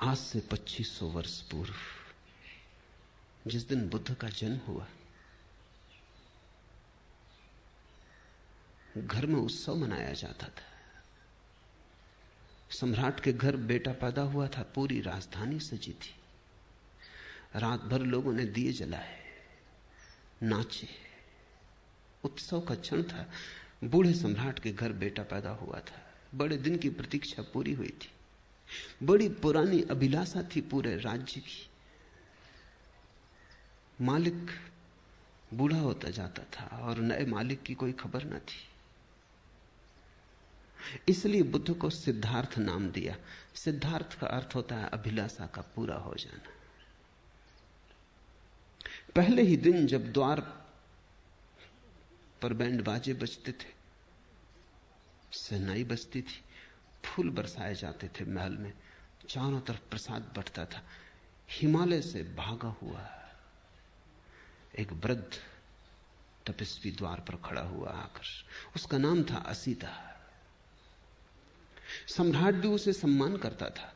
आज से 2500 वर्ष पूर्व जिस दिन बुद्ध का जन्म हुआ, घर में उत्सव मनाया जाता था। सम्राट के घर बेटा पैदा हुआ था, पूरी राजधानी सजी थी। रात भर लोगों ने दिए जलाए, नाचे, उत्सव का क्षण था। बूढ़े सम्राट के घर बेटा पैदा हुआ था। बड़े दिन की प्रतीक्षा पूरी हुई थी। बड़ी पुरानी अभिलाषा थी पूरे राज्य की। मालिक बूढ़ा होता जाता था और नए मालिक की कोई खबर न थी। इसलिए बुद्ध को सिद्धार्थ नाम दिया। सिद्धार्थ का अर्थ होता है अभिलाषा का पूरा हो जाना। पहले ही दिन जब द्वार पर बैंड बाजे बजते थे, शहनाई बजती थी, फूल बरसाए जाते थे महल में, चारों तरफ प्रसाद बंटता था, हिमालय से भागा हुआ एक वृद्ध तपस्वी द्वार पर खड़ा हुआ आकर। उसका नाम था असीता। सम्राट भी उसे सम्मान करता था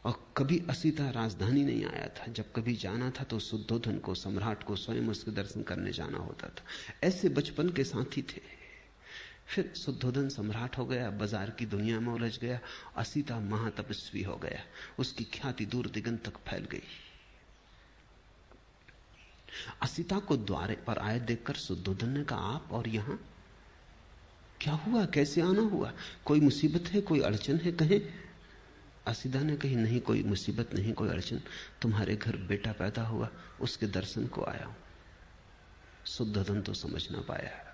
और कभी असीता राजधानी नहीं आया था। जब कभी जाना था तो शुद्धोधन को, सम्राट को स्वयं उसके दर्शन करने जाना होता था। ऐसे बचपन के साथी थे। फिर शुद्धोधन सम्राट हो गया, बाजार की दुनिया में उलझ गया। असीता महातपस्वी हो गया, उसकी ख्याति दूर दिगंत तक फैल गई। असीता को द्वारे पर आए देखकर शुद्धोधन ने कहा, आप और यहां क्या हुआ, कैसे आना हुआ? कोई मुसीबत है, कोई अड़चन है? कहें। असीता ने कही, नहीं कोई मुसीबत नहीं, कोई अड़चन। तुम्हारे घर बेटा पैदा हुआ, उसके दर्शन को आया हूं। शुद्धोधन तो समझ ना पाया।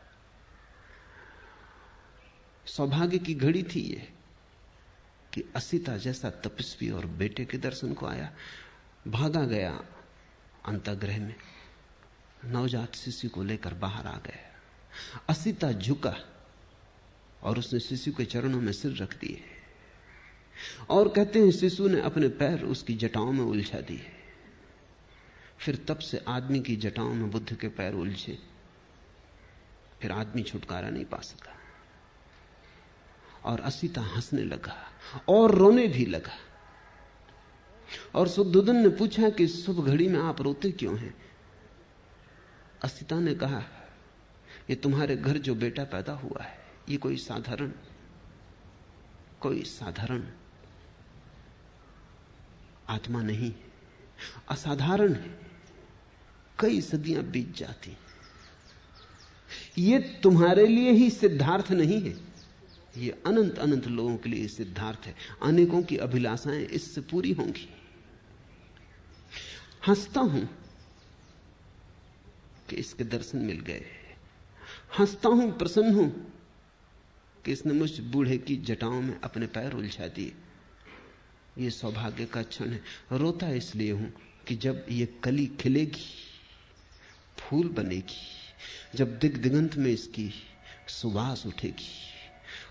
सौभाग्य की घड़ी थी ये कि असीता जैसा तपस्वी और बेटे के दर्शन को आया। भागा गया अंतःगृह में, नवजात शिशु को लेकर बाहर आ गया। असीता झुका और उसने शिशु के चरणों में सिर रख दिए और कहते हैं शिशु ने अपने पैर उसकी जटाओं में उलझा दिए। फिर तब से आदमी की जटाओं में बुद्ध के पैर उलझे। फिर आदमी छुटकारा नहीं पा सका और असीता हंसने लगा और रोने भी लगा। और शुद्धोधन ने पूछा कि शुभ घड़ी में आप रोते क्यों हैं? असीता ने कहा, ये तुम्हारे घर जो बेटा पैदा हुआ है, ये कोई साधारण आत्मा नहीं, असाधारण है। कई सदियां बीत जाती, ये तुम्हारे लिए ही सिद्धार्थ नहीं है, ये अनंत अनंत लोगों के लिए सिद्धार्थ है। अनेकों की अभिलाषाएं इससे पूरी होंगी। हंसता हूं कि इसके दर्शन मिल गए, हंसता हूं, प्रसन्न हूं कि इसने मुझ बूढ़े की जटाओं में अपने पैर उलझा दिए। ये सौभाग्य का क्षण है। रोता इसलिए हूं कि जब ये कली खिलेगी, फूल बनेगी, जब दिग दिगंत में इसकी सुवास उठेगी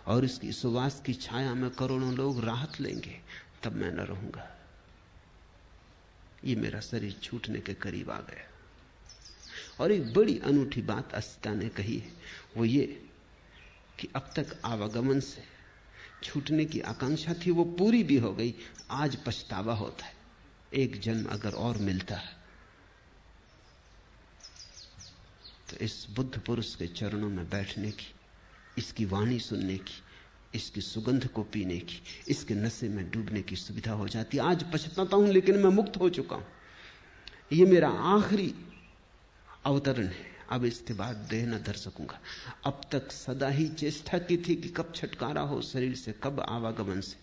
और इसकी सुवास की छाया में करोड़ों लोग राहत लेंगे, तब मैं न रहूंगा। ये मेरा शरीर छूटने के करीब आ गया। और एक बड़ी अनूठी बात असीता ने कही है, वो ये कि अब तक आवागमन से छूटने की आकांक्षा थी, वो पूरी भी हो गई। आज पछतावा होता है, एक जन्म अगर और मिलता है तो इस बुद्ध पुरुष के चरणों में बैठने की, इसकी वाणी सुनने की, इसकी सुगंध को पीने की, इसके नशे में डूबने की सुविधा हो जाती। आज पछताता हूं, लेकिन मैं मुक्त हो चुका हूं। ये मेरा आखिरी अवतरण है, अब इसके बाद देह न धर सकूंगा। अब तक सदा ही चेष्टा की थी कि कब छुटकारा हो शरीर से, कब आवागमन से।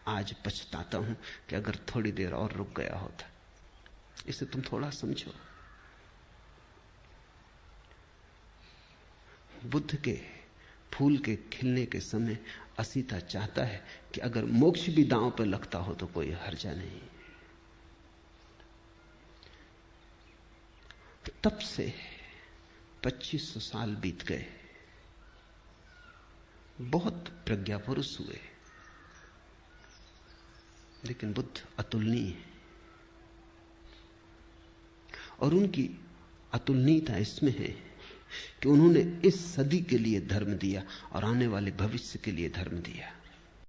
आज पछताता हूं कि अगर थोड़ी देर और रुक गया होता। इसे तुम थोड़ा समझो। बुद्ध के फूल के खिलने के समय असीता चाहता है कि अगर मोक्ष भी दांव पर लगता हो तो कोई हर्जा नहीं। तब से 2500 साल बीत गए। बहुत प्रज्ञा पुरुष हुए, लेकिन बुद्ध अतुलनीय है। और उनकी अतुलनीयता इसमें है कि उन्होंने इस सदी के लिए धर्म दिया और आने वाले भविष्य के लिए धर्म दिया।